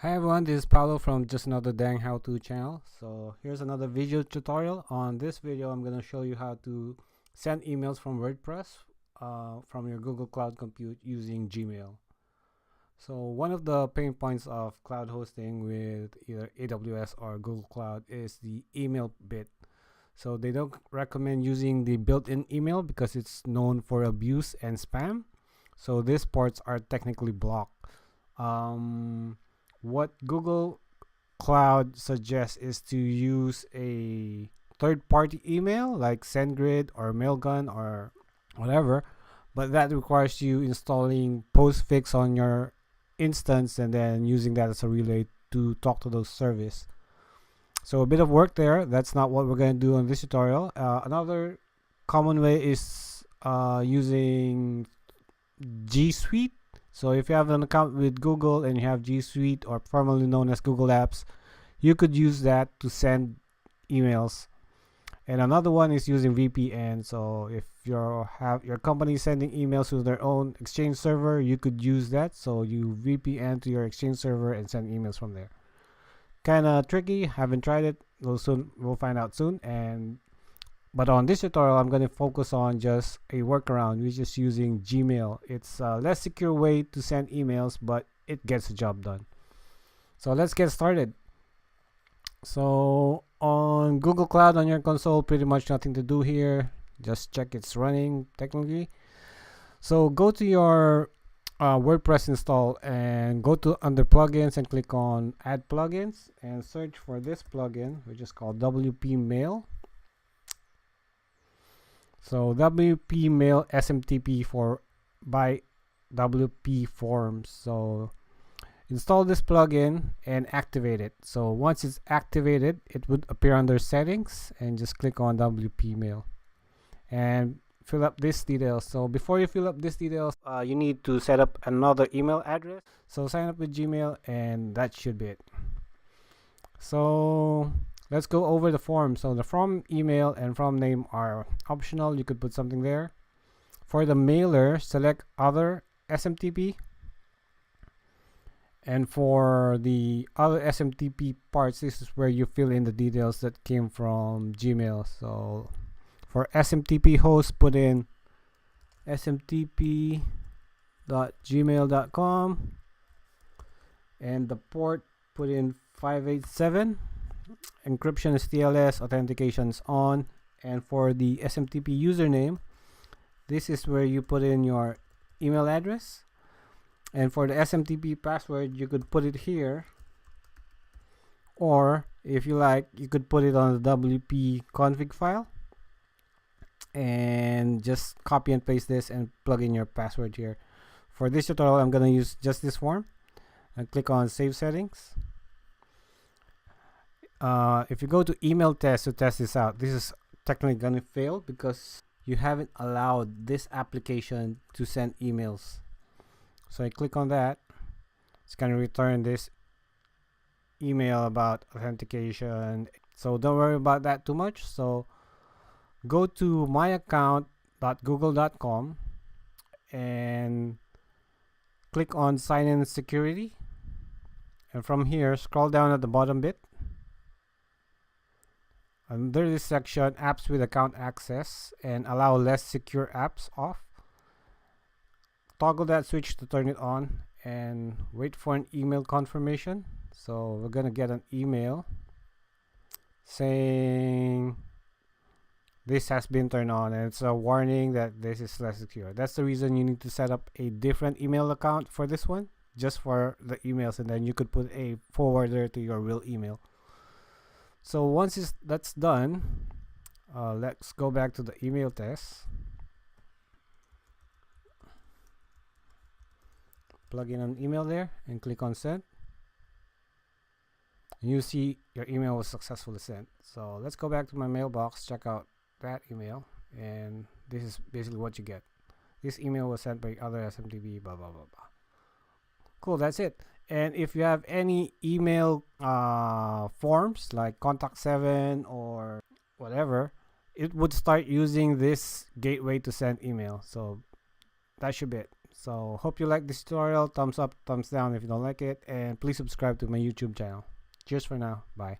Hi everyone, this is Paulo from Just Another Dang How To channel. So here's another video tutorial. On this video, I'm going to show you how to send emails from Wordpress from your Google Cloud Compute using Gmail. So one of the pain points of cloud hosting with either AWS or Google Cloud is the email bit. So they don't recommend using the built-in email because it's known for abuse and spam. So these ports are technically blocked. What Google Cloud suggests is to use a third-party email like SendGrid or Mailgun or whatever, but that requires you installing postfix on your instance and then using that as a relay to talk to those service. So a bit of work there. That's not what we're going to do on this tutorial. Another common way is using G Suite. So if you have an account with Google and you have G Suite, or formerly known as Google Apps, you could use that to send emails. And another one is using VPN. So if you have your company sending emails to their own Exchange server, you could use that. So you VPN to your Exchange server and send emails from there. Kind of tricky. Haven't tried it. We'll find out soon. But on this tutorial, I'm going to focus on just a workaround, which is using Gmail. It's a less secure way to send emails, but it gets the job done. So let's get started. So on Google Cloud on your console, pretty much nothing to do here. Just check it's running technically. So go to your WordPress install and go to under plugins and click on add plugins and search for this plugin, which is called WP Mail. So WP Mail SMTP by WP Forms. So install this plugin and activate it. So once it's activated, it would appear under settings and just click on WP Mail and fill up these details. So before you fill up these details, you need to set up another email address. So sign up with Gmail and that should be it. So let's go over the form. So the from email and from name are optional. You could put something there. For the mailer, select Other SMTP. And for the Other SMTP parts, this is where you fill in the details that came from Gmail. So for SMTP Host, put in smtp.gmail.com. And the port, put in 587. Encryption is TLS, authentication is on. And for the SMTP username, this is where you put in your email address. And for the SMTP password, you could put it here, or if you like, you could put it on the WP config file and just copy and paste this and plug in your password here. For this tutorial, I'm going to use just this form and click on save settings. If you go to email test to test this out, this is technically gonna fail because you haven't allowed this application to send emails. So I click on that. It's gonna return this email about authentication. So don't worry about that too much. So go to myaccount.google.com and click on sign in security. And from here, scroll down at the bottom bit. Under this section, apps with account access and allow less secure apps off. Toggle that switch to turn it on and wait for an email confirmation. So we're gonna get an email saying this has been turned on, and it's a warning that this is less secure. That's the reason you need to set up a different email account for this one, just for the emails, and then you could put a forwarder to your real email. So once that's done, let's go back to the email test. Plug in an email there and click on send. And you see your email was successfully sent. So let's go back to my mailbox, check out that email, and this is basically what you get. This email was sent by Other SMTP, blah, blah, blah, blah. Cool, that's it. And if you have any email forms like contact 7 or whatever, it would start using this gateway to send email. So that should be it. So hope you like this tutorial. Thumbs up, thumbs down if you don't like it, and please subscribe to my YouTube channel. Cheers for now. Bye.